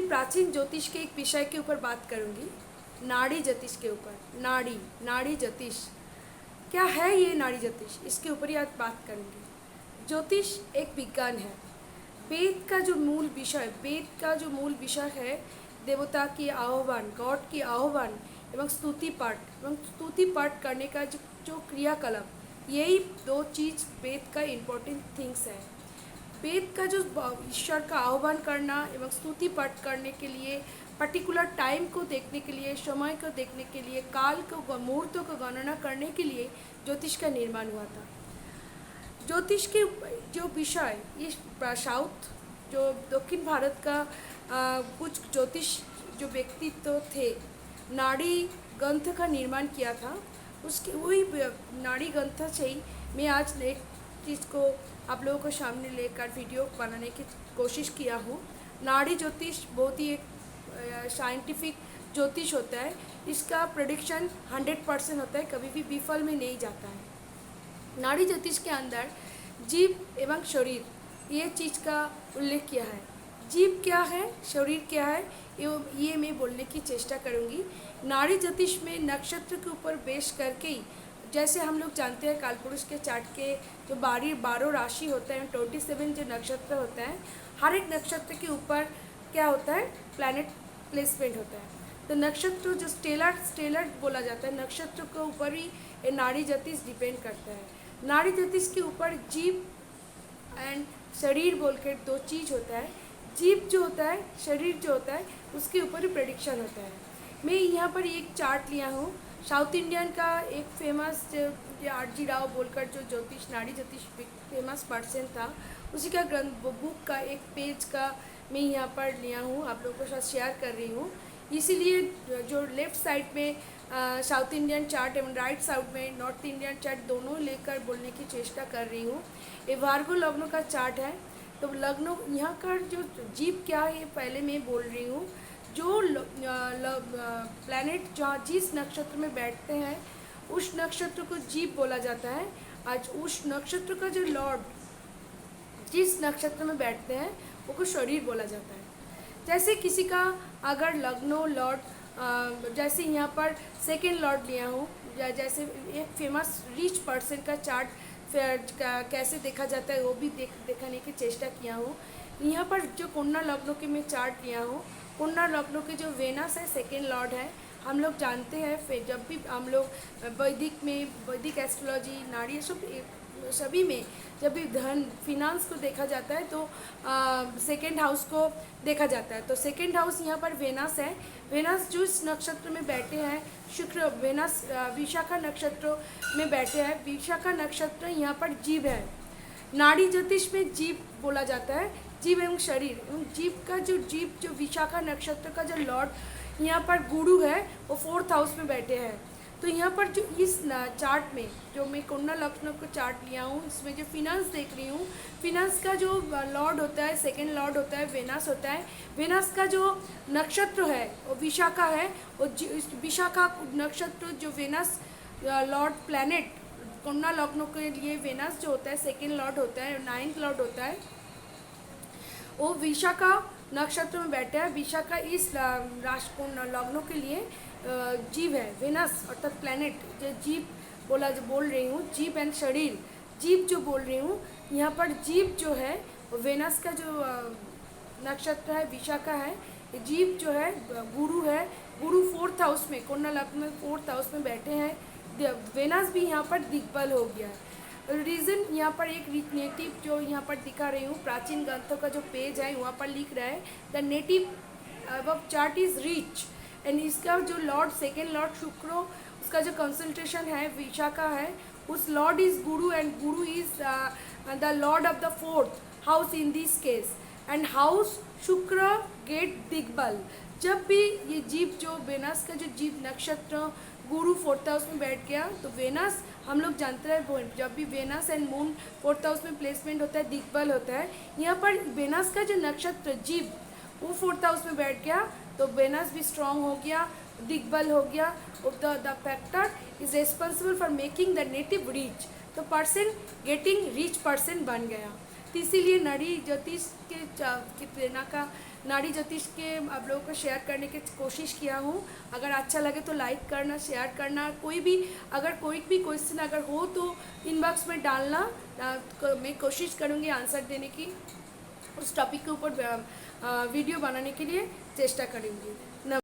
ही प्राचीन ज्योतिष के एक विषय के ऊपर बात करूंगी, नाड़ी ज्योतिष के ऊपर। नाड़ी ज्योतिष क्या है, ये नाड़ी ज्योतिष, इसके ऊपर ही आज बात करूंगी। ज्योतिष एक विज्ञान है। वेद का जो मूल विषय है देवता की आह्वान, गॉड की आह्वान एवं स्तुति पाठ करने का जो क्रियाकलाप, यही दो चीज़ वेद का इम्पोर्टेंट थिंग्स है। वेद का जो ईश्वर का आह्वान करना एवं स्तुति पाठ करने के लिए, पर्टिकुलर टाइम को देखने के लिए, समय को देखने के लिए, काल को, मुहूर्तों को गणना करने के लिए ज्योतिष का निर्माण हुआ था। ज्योतिष के जो विषय, इस साउथ जो दक्षिण भारत का कुछ ज्योतिष जो व्यक्तित्व थे, नाड़ी ग्रंथ का निर्माण किया था। उसके वही नाड़ी ग्रंथ से ही मैं आज एक चीज़ को आप लोगों को सामने लेकर वीडियो बनाने की कोशिश किया हूँ। नाड़ी ज्योतिष बहुत ही एक साइंटिफिक ज्योतिष होता है। इसका प्रेडिक्शन 100% होता है, कभी भी विफल में नहीं जाता है। नाड़ी ज्योतिष के अंदर जीव एवं शरीर, ये चीज़ का उल्लेख किया है। जीव क्या है, शरीर क्या है, ये मैं बोलने की चेष्टा करूँगी। नाड़ी ज्योतिष में नक्षत्र के ऊपर बेस करके ही, जैसे हम लोग जानते हैं कालपुरुष के चार्ट के जो 12 राशि होते हैं, 27 जो नक्षत्र होते हैं, हर एक नक्षत्र के ऊपर क्या होता है, प्लैनेट प्लेसमेंट होता है। तो नक्षत्र जो स्टेलर बोला जाता है, नक्षत्र के ऊपर ही ये नाड़ी ज्योतिष डिपेंड करता है। नाड़ी ज्योतिष के ऊपर जीव एंड शरीर बोल के दो चीज़ होता है। जीव जो होता है, शरीर जो होता है, उसके ऊपर ही प्रेडिक्शन होता है। मैं यहाँ पर एक चार्ट लिया हूँ, साउथ इंडियन का एक फेमस RG राव बोलकर जो नाड़ी ज्योतिष फेमस पर्सन था, उसी का ग्रंथ बुक का एक पेज का मैं यहाँ पर लिया हूँ, आप लोगों के साथ शेयर कर रही हूँ। इसीलिए जो लेफ़्ट साइड में साउथ इंडियन चार्ट एवं राइट साइड में नॉर्थ इंडियन चार्ट दोनों लेकर बोलने की चेष्टा कर रही हूँ। ये वार्गो लग्नों का चार्ट है। तो लग्नों यहाँ का जो जीव क्या है, ये पहले मैं बोल रही हूँ। जो प्लैनेट जहाँ जिस नक्षत्र में बैठते हैं, उस नक्षत्र को जीव बोला जाता है। आज उस नक्षत्र का जो लॉर्ड जिस नक्षत्र में बैठते हैं, वो को शरीर बोला जाता है। जैसे किसी का अगर लग्नो लॉर्ड, जैसे यहाँ पर सेकेंड लॉर्ड लिया हूँ, जैसे एक फेमस रिच पर्सन का चार्ट कैसे देखा जाता है वो भी दिखाने की चेष्टा किया हूँ। यहाँ पर जो कन्या लग्नों के मैं चार्ट लिया हूँ, कन्या लग्नों के जो वेनस है सेकेंड लॉर्ड है। हम लोग जानते हैं, फिर जब भी हम लोग वैदिक एस्ट्रोलॉजी, नाड़ी सभी में जब भी धन फिनांस को देखा जाता है तो सेकेंड हाउस को देखा जाता है। तो सेकेंड हाउस यहाँ पर वेनस है। वेनस जो इस नक्षत्र में बैठे हैं, शुक्र वेनस विशाखा नक्षत्र में बैठे हैं। विशाखा नक्षत्र यहाँ पर जीव है। नाड़ी ज्योतिष में जीव बोला जाता है, जीव एवं शरीर एवं जीव जो विशाखा नक्षत्र का जो लॉर्ड यहाँ पर गुरु है, वो 4th हाउस में बैठे हैं। तो यहाँ पर जो इस चार्ट में जो मैं कन्या लग्न को चार्ट लिया हूँ, इसमें जो फिनांस देख रही हूँ, फिनांस का जो लॉर्ड होता है, सेकेंड लॉर्ड होता है, वेनस होता है। वेनस का जो नक्षत्र है वो विशाखा है। और विशाखा नक्षत्र जो वेनस लॉर्ड प्लैनेट, कन्या लग्नों के लिए वेनस जो होता है सेकेंड लॉर्ड होता है, 9th लॉर्ड होता है, वो विशाखा नक्षत्र में बैठा है। विशाखा इस राशि लग्नों के लिए जीव है। वेनस अर्थात प्लैनेट जो जीव बोल रही हूँ, जीव एंड शरीर, जीव जो बोल रही हूँ, यहाँ पर जीव जो है वेनस का जो नक्षत्र है विशाखा है। जीव जो है गुरु है। गुरु 4th हाउस में, कन्या लग्न में 4th हाउस में बैठे हैं। वेनस भी यहाँ पर दिग्बल हो गया है। रीज़न यहाँ पर एक नेटिव जो यहाँ पर दिखा रही हूँ, प्राचीन ग्रंथों का जो पेज है वहाँ पर लिख रहा है द नेटिव अब चार्ट इज़ रिच एंड इसका जो लॉर्ड सेकेंड लॉर्ड शुक्र, उसका जो कंसल्टेशन है विशाखा है, उस Lord is Guru and Guru is the Lord of the 4th house in this case and house शुक्र गेट दिग्बल। जब भी ये जीव जो वेनस का जो जीव नक्षत्र गुरु 4th हाउस में बैठ गया, तो वेनस हम लोग जानते हैं जब भी Venus and Moon 4th house में प्लेसमेंट होता है, दिग्बल होता है। यहाँ पर वेनस का जो नक्षत्र जीव वो 4th हाउस में बैठ गया, तो वेनस भी स्ट्रांग हो गया, दिग्बल हो गया। The factor is responsible for making the native rich, तो पर्सन गेटिंग रिच पर्सन बन गया। तो इसीलिए नाड़ी ज्योतिष के प्रेरणा का नाड़ी ज्योतिष के आप लोगों को शेयर करने की कोशिश किया हूँ। अगर अच्छा लगे तो लाइक करना, शेयर करना। कोई भी क्वेश्चन अगर हो तो इनबॉक्स में डालना, मैं कोशिश करूँगी आंसर देने की, उस टॉपिक के ऊपर वीडियो बनाने के लिए चेष्टा करूँगी।